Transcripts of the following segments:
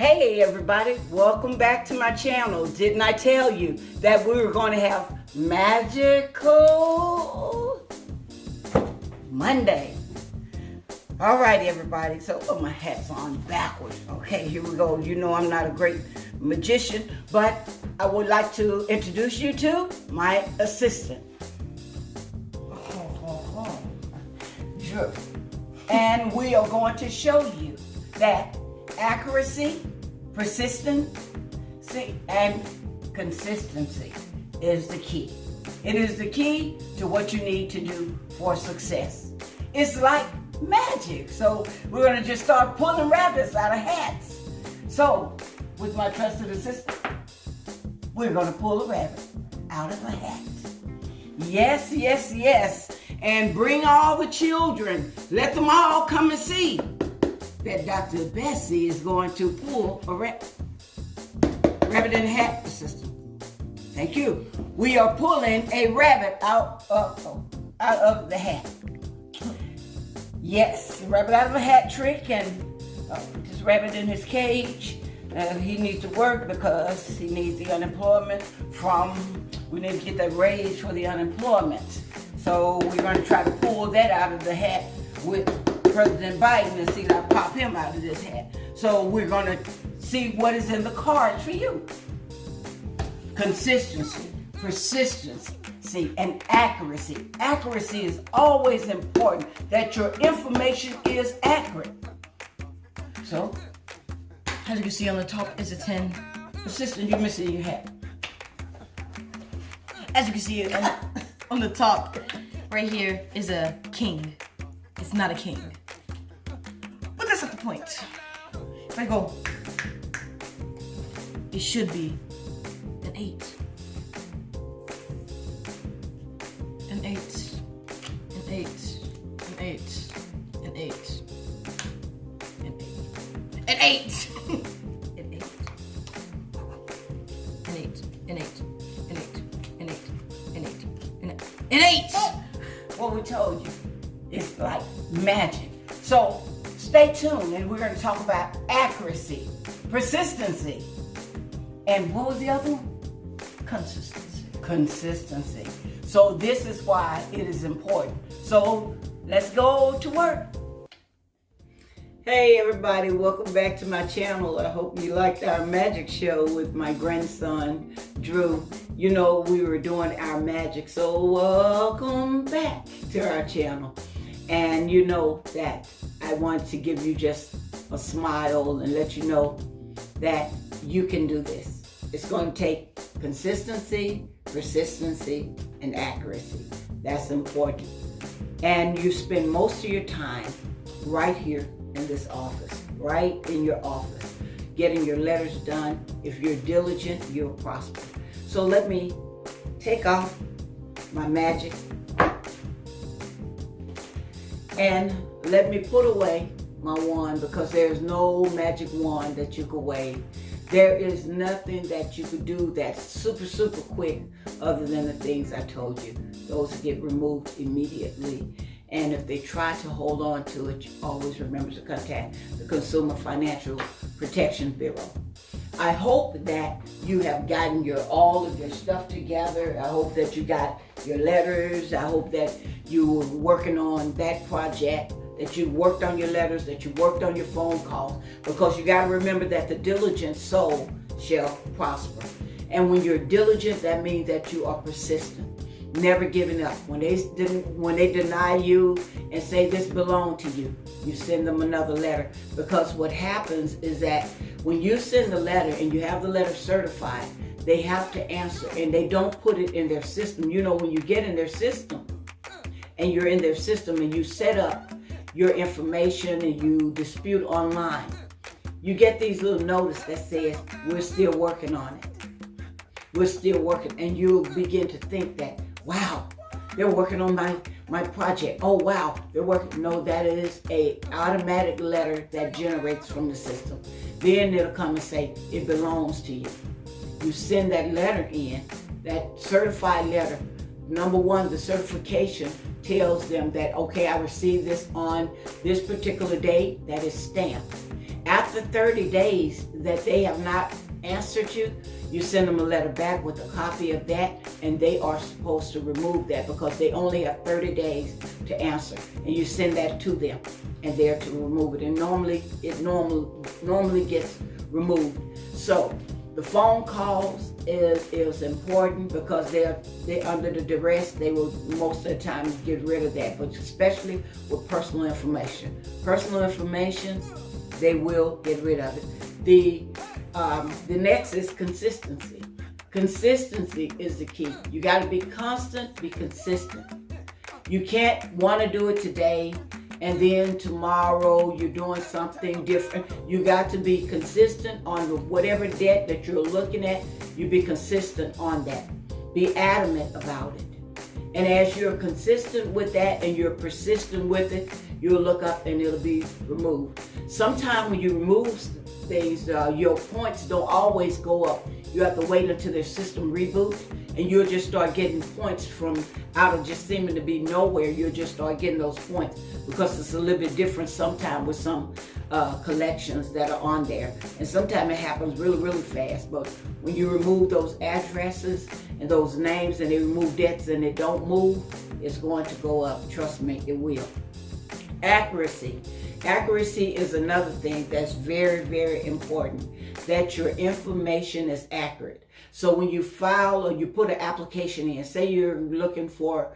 Hey everybody, welcome back to my channel. Didn't I tell you that we were going to have magical Monday? All right everybody, so my hat's on backwards. Okay, here we go. You know I'm not a great magician, but I would like to introduce you to my assistant. Drew. And we are going to show you that accuracy, persistency, and consistency is the key. It is the key to what you need to do for success. It's like magic. So we're going to just start pulling rabbits out of hats. So with my trusted assistant, we're going to pull a rabbit out of a hat. Yes, yes, yes. And bring all the children. Let them all come and see that Dr. Bessie is going to pull a rabbit in the hat system. Thank you. We are pulling a rabbit out of the hat. Yes, rabbit out of a hat trick, and this rabbit in his cage. He needs to work because he needs the unemployment we need to get that raise for the unemployment. So we're going to try to pull that out of the hat with President Biden and see if I pop him out of this hat. So we're going to see what is in the cards for you. Consistency, persistency, and accuracy. Accuracy is always important, that your information is accurate. So, as you can see on the top is a 10. assistant, you're missing your hat. As you can see on the top, right here is a king. It's not a king. But that's not the point. If I go, it should be an 8. An 8. An 8. An 8. An 8. An 8. An 8. An 8. An 8. An 8. An 8. An 8. An 8. An 8. What we told you is like magic. So stay tuned, and we're going to talk about accuracy, persistency, and what was the other one? Consistency. So this is why it is important. So let's go to work. Hey everybody, welcome back to my channel. I hope you liked our magic show with my grandson, Drew. You know, we were doing our magic, so welcome back to our channel. And you know that I want to give you just a smile and let you know that you can do this. It's going to take consistency, persistency, and accuracy. That's important. And you spend most of your time right here in this office, right in your office, getting your letters done. If you're diligent, you'll prosper. So let me take off my magic and let me put away my wand, because there's no magic wand that you can wave. There is nothing that you could do that's super, super quick other than the things I told you. Those get removed immediately. And if they try to hold on to it, you always remember to contact the Consumer Financial Protection Bureau. I hope that you have gotten all of your stuff together. I hope that you got your letters. I hope that you were working on that project, that you worked on your letters, that you worked on your phone calls, because you got to remember that the diligent soul shall prosper. And when you're diligent, that means that you are persistent, never giving up. When they deny you and say this belonged to you, you send them another letter. Because what happens is that when you send the letter and you have the letter certified, they have to answer, and they don't put it in their system. You know, when you get in their system and you're in their system and you set up your information and you dispute online, you get these little notice that says, we're still working on it. We're still working. And you begin to think that, wow, they're working on my project. Oh, wow, they're working. No, that is a automatic letter that generates from the system. Then it'll come and say, it belongs to you. You send that letter in, that certified letter. Number one, the certification tells them that, okay, I received this on this particular date, that is stamped. After 30 days that they have not answered you, you send them a letter back with a copy of that, and they are supposed to remove that because they only have 30 days to answer. And you send that to them, and they're to remove it. And normally gets removed. So the phone calls is important because they're under the duress. They will most of the time get rid of that, but especially with personal information. Personal information, they will get rid of it. The next is consistency. Consistency is the key. You got to be constant, be consistent. You can't want to do it today and then tomorrow you're doing something different. You got to be consistent on whatever debt that you're looking at. You be consistent on that. Be adamant about it. And as you're consistent with that and you're persistent with it, you'll look up and it'll be removed. Sometimes when you remove things, your points don't always go up. You have to wait until their system reboots, and you'll just start getting points from out of just seeming to be nowhere. You'll just start getting those points because it's a little bit different sometimes with some collections that are on there. And sometimes it happens really, really fast. But when you remove those addresses and those names and they remove debts and they don't move, it's going to go up. Trust me, it will. Accuracy. Accuracy is another thing that's very, very important, that your information is accurate. So when you file or you put an application in, say you're looking for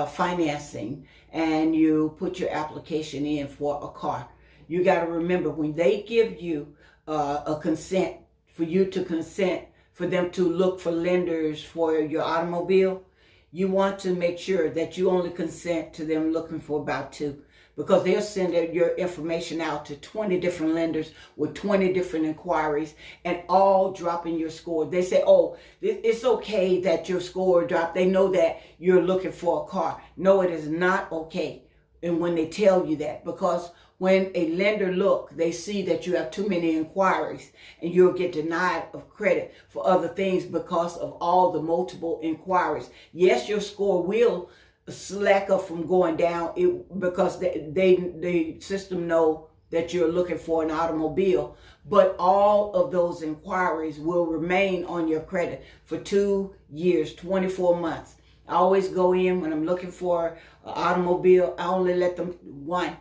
financing and you put your application in for a car, you got to remember when they give you a consent, for you to consent for them to look for lenders for your automobile, you want to make sure that you only consent to them looking for about 2. Because they'll send your information out to 20 different lenders with 20 different inquiries and all dropping your score. They say, oh, it's okay that your score dropped. They know that you're looking for a car. No, it is not okay. And when they tell you that, because when a lender look, they see that you have too many inquiries and you'll get denied of credit for other things because of all the multiple inquiries. Yes, your score will slack up from going down because the system know that you're looking for an automobile, but all of those inquiries will remain on your credit for 2 years, 24 months. I always go in when I'm looking for an automobile. I only let them one.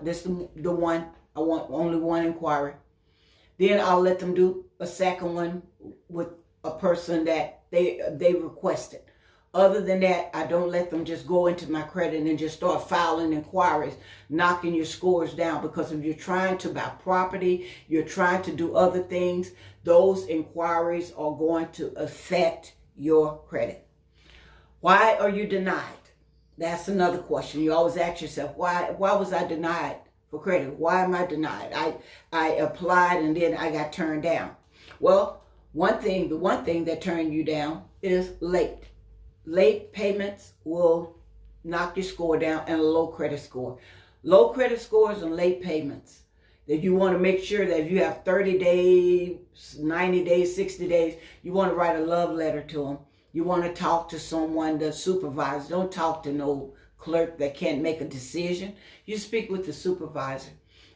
This is the one. I want only one inquiry. Then I'll let them do a second one with a person that they requested. Other than that, I don't let them just go into my credit and just start filing inquiries, knocking your scores down. Because if you're trying to buy property, you're trying to do other things, those inquiries are going to affect your credit. Why are you denied? That's another question. You always ask yourself, why was I denied for credit? Why am I denied? I applied and then I got turned down. Well, the one thing that turned you down is late. Late payments will knock your score down, and a low credit score. Low credit scores and late payments. That you want to make sure that if you have 30 days, 90 days, 60 days, you want to write a love letter to them. You want to talk to someone, the supervisor. Don't talk to no clerk that can't make a decision. You speak with the supervisor.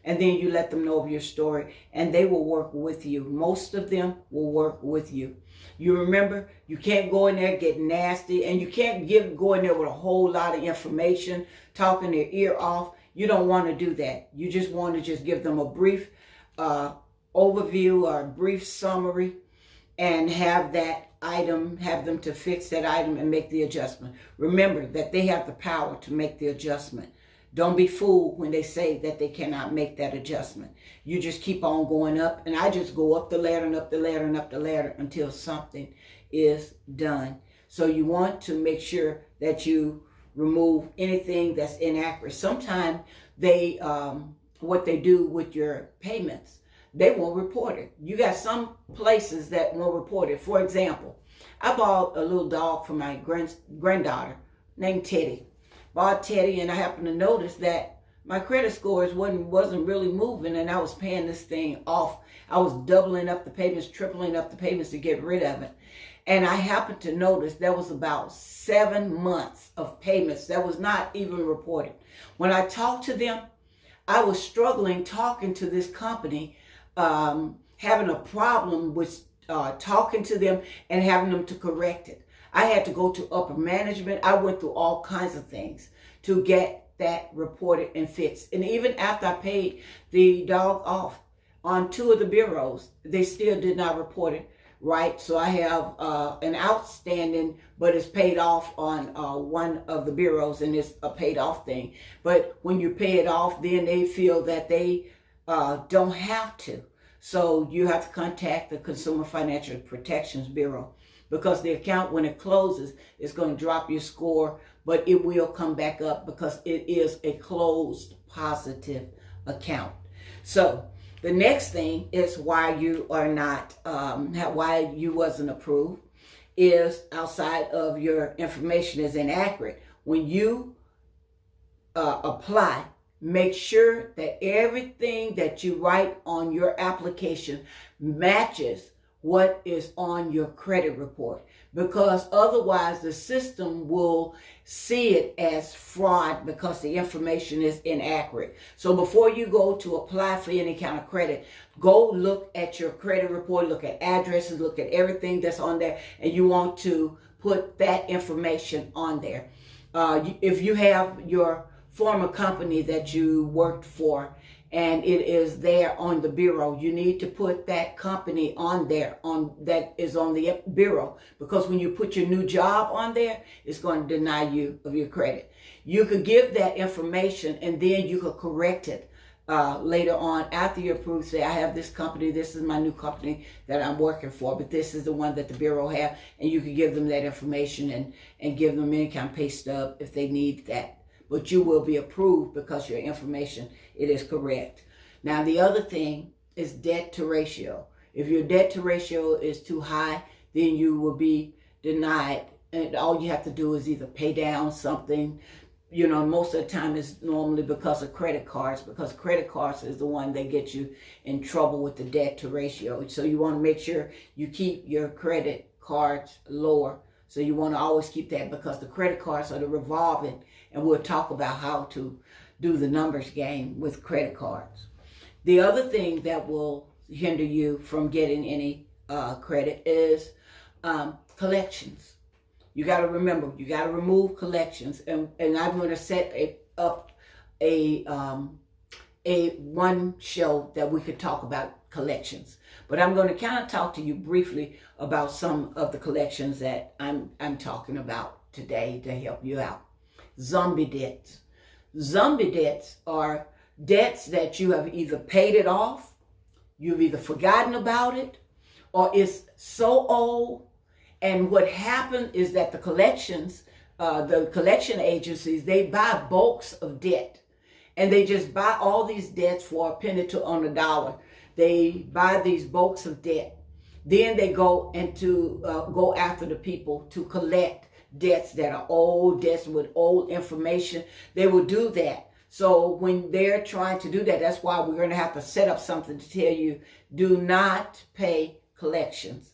And then you let them know of your story, and they will work with you. Most of them will work with you. You remember, you can't go in there, get nasty, and you can't go in there with a whole lot of information, talking their ear off. You don't want to do that. You just want to just give them a brief overview or a brief summary and have them to fix that item and make the adjustment. Remember that they have the power to make the adjustment. Don't be fooled when they say that they cannot make that adjustment. You just keep on going up, and I just go up the ladder and up the ladder and up the ladder until something is done. So you want to make sure that you remove anything that's inaccurate. Sometimes what they do with your payments, they won't report it. You got some places that won't report it. For example, I bought a little dog for my granddaughter named Teddy. Bought Teddy, and I happened to notice that my credit scores wasn't really moving, and I was paying this thing off. I was doubling up the payments, tripling up the payments to get rid of it. And I happened to notice there was about 7 months of payments that was not even reported. When I talked to them, I was struggling talking to this company, having a problem with talking to them and having them to correct it. I had to go to upper management. I went through all kinds of things to get that reported and fixed. And even after I paid the dog off on 2 of the bureaus, they still did not report it right. So I have an outstanding, but it's paid off on 1 of the bureaus, and it's a paid off thing. But when you pay it off, then they feel that they don't have to. So you have to contact the Consumer Financial Protections Bureau, because the account, when it closes, is going to drop your score, but it will come back up because it is a closed positive account. So the next thing is why you are not, why you wasn't approved, is outside of your information is inaccurate. When you apply, make sure that everything that you write on your application matches what is on your credit report, because otherwise the system will see it as fraud because the information is inaccurate. So before you go to apply for any kind of credit, go look at your credit report, look at addresses, look at everything that's on there, and you want to put that information on there. If you have your former company that you worked for and it is there on the bureau, you need to put that company on there, that is on the bureau, because when you put your new job on there, it's going to deny you of your credit. You could give that information and then you could correct it later on after you're approved. Say, I have this company, this is my new company that I'm working for, but this is the one that the bureau have, and you could give them that information and give them any kind of pay stub if they need that. But you will be approved because your information, it is correct. Now, the other thing is debt to ratio. If your debt to ratio is too high, then you will be denied. And all you have to do is either pay down something. You know, most of the time it's normally because of credit cards, because credit cards is the one that gets you in trouble with the debt to ratio. So you want to make sure you keep your credit cards lower. So you want to always keep that, because the credit cards are the revolving, and we'll talk about how to do the numbers game with credit cards. The other thing that will hinder you from getting any credit is collections. You got to remember, you got to remove collections, and I'm going to set up a one show that we could talk about collections. But I'm going to kind of talk to you briefly about some of the collections that I'm talking about today to help you out. Zombie debts. Zombie debts are debts that you have either paid it off, you've either forgotten about it, or it's so old. And what happened is that the collection agencies, they buy bulks of debt, and they just buy all these debts for a penny on a dollar. They buy these bulks of debt. Then they go go after the people to collect debts that are old, debts with old information. They will do that. So when they're trying to do that, that's why we're going to have to set up something to tell you, do not pay collections.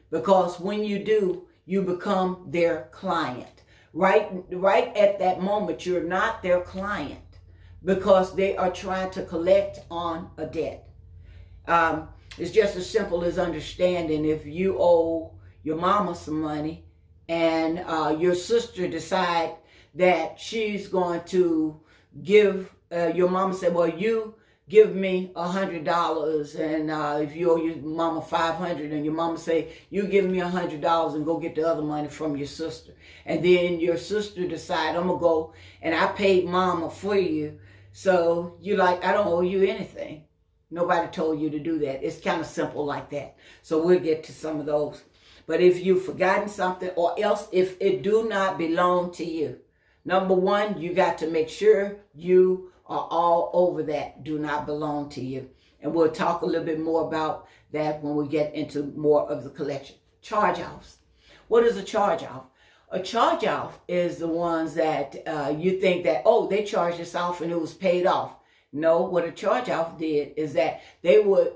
Because when you do, you become their client. Right at that moment, you're not their client, because they are trying to collect on a debt. It's just as simple as understanding if you owe your mama some money and your sister decide that she's going to give, your mama said, well, you give me $100, and if you owe your mama $500, and your mama say, you give me $100 and go get the other money from your sister. And then your sister decide, I'm gonna go and I paid mama for you. So you like, I don't owe you anything. Nobody told you to do that. It's kind of simple like that. So we'll get to some of those. But if you've forgotten something, or else if it do not belong to you, number one, you got to make sure you are all over that do not belong to you. And we'll talk a little bit more about that when we get into more of the collection. Charge-offs. What is a charge-off? A charge-off is the ones that you think that, oh, they charged us off and it was paid off. No, what a charge-off did is that they would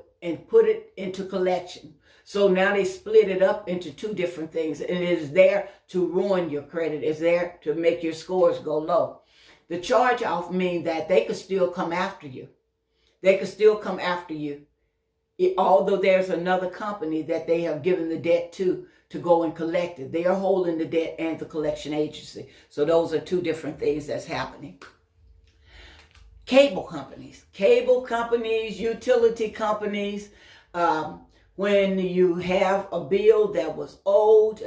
put it into collection. So now they split it up into two different things, and it is there to ruin your credit. It's there to make your scores go low. The charge off means that they could still come after you. They could still come after you. Although there's another company that they have given the debt to go and collect it. They are holding the debt and the collection agency. So those are two different things that's happening. Cable companies, utility companies. When you have a bill that was old,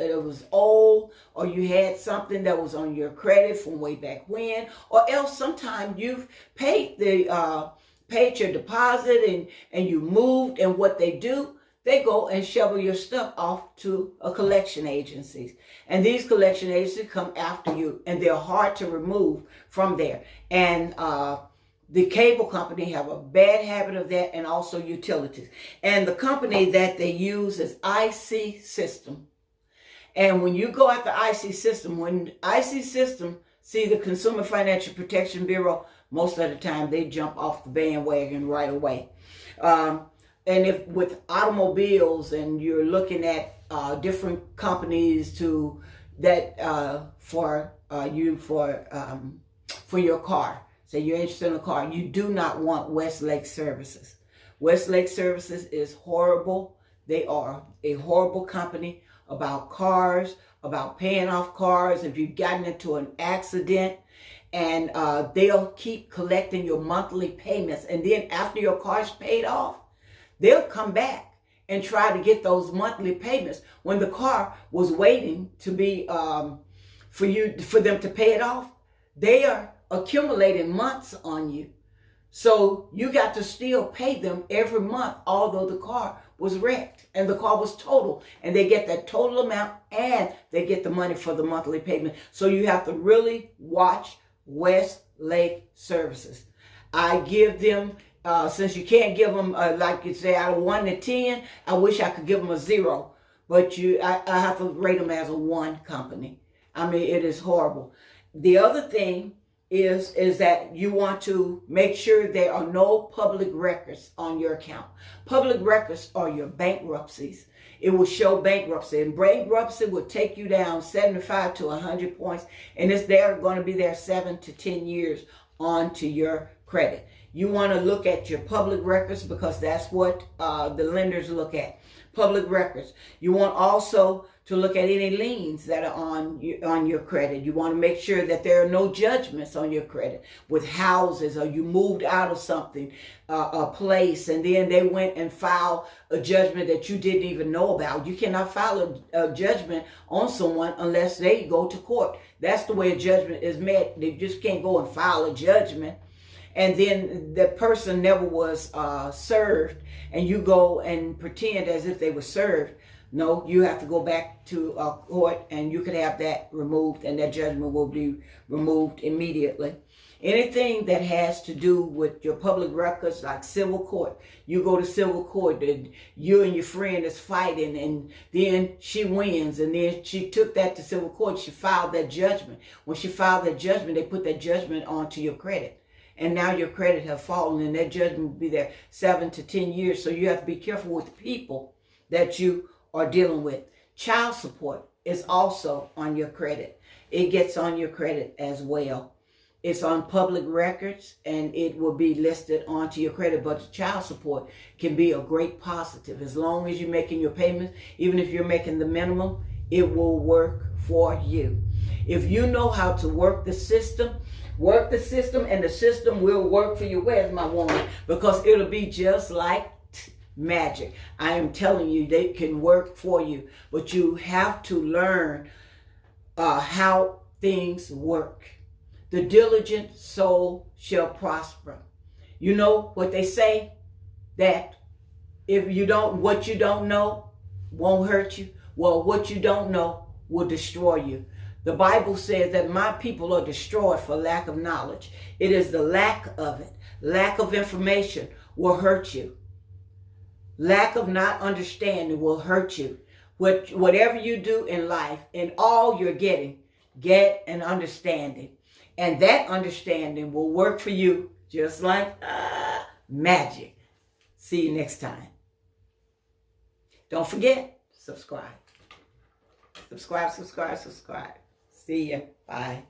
or you had something that was on your credit from way back when, or else sometimes you've paid your deposit and you moved, and what they do, they go and shovel your stuff off to a collection agencies. And these collection agencies come after you, and they're hard to remove from there. And the cable company have a bad habit of that, and also utilities. And the company that they use is IC System. And when you go at the IC System, when IC System see the Consumer Financial Protection Bureau, most of the time they jump off the bandwagon right away. And if with automobiles, and you're looking at different companies for your car. Say you're interested in a car, you do not want Westlake Services. Westlake Services is horrible. They are a horrible company about cars, about paying off cars. If you've gotten into an accident, and they'll keep collecting your monthly payments. And then after your car's paid off, they'll come back and try to get those monthly payments when the car was waiting to be for them to pay it off. They are accumulating months on you, so you got to still pay them every month, although the car was wrecked and the car was total, and they get that total amount and they get the money for the monthly payment. So you have to really watch Westlake Services. I give them, since you can't give them, like you say, out of 1 to 10, I wish I could give them a 0, but I have to rate them as a 1 company. I mean, it is horrible. The other thing is that you want to make sure there are no public records on your account. Public records are your bankruptcies. It will show bankruptcy, and bankruptcy will take you down 75 to 100 points, and they're going to be there 7 to 10 years onto your credit. You want to look at your public records, because that's what the lenders look at. Public records. You want also to look at any liens that are on your credit. You want to make sure that there are no judgments on your credit with houses, or you moved out of something, a place, and then they went and filed a judgment that you didn't even know about. You cannot file a judgment on someone unless they go to court. That's the way a judgment is made. They just can't go and file a judgment, and then the person never was served, and you go and pretend as if they were served. No, you have to go back to court, and you could have that removed, and that judgment will be removed immediately. Anything that has to do with your public records, like civil court, you go to civil court, and you and your friend is fighting, and then she wins, and then she took that to civil court. She filed that judgment. When she filed that judgment, they put that judgment onto your credit. And now your credit have fallen, and that judgment will be there 7 to 10 years. So you have to be careful with the people that you are dealing with. Child support is also on your credit. It gets on your credit as well. It's on public records, and it will be listed onto your credit. But the child support can be a great positive. As long as you're making your payments, even if you're making the minimum, it will work for you. If you know how to work the system, and the system will work for you. Where's my woman? Because it'll be just like magic. I am telling you, they can work for you, but you have to learn how things work. The diligent soul shall prosper. You know what they say, that if you don't, what you don't know won't hurt you. Well, what you don't know will destroy you. The Bible says that my people are destroyed for lack of knowledge. It is the lack of it. Lack of information will hurt you. Lack of not understanding will hurt you. Whatever you do in life, in all you're getting, get an understanding. And that understanding will work for you just like magic. See you next time. Don't forget, subscribe. Subscribe. See ya. Bye.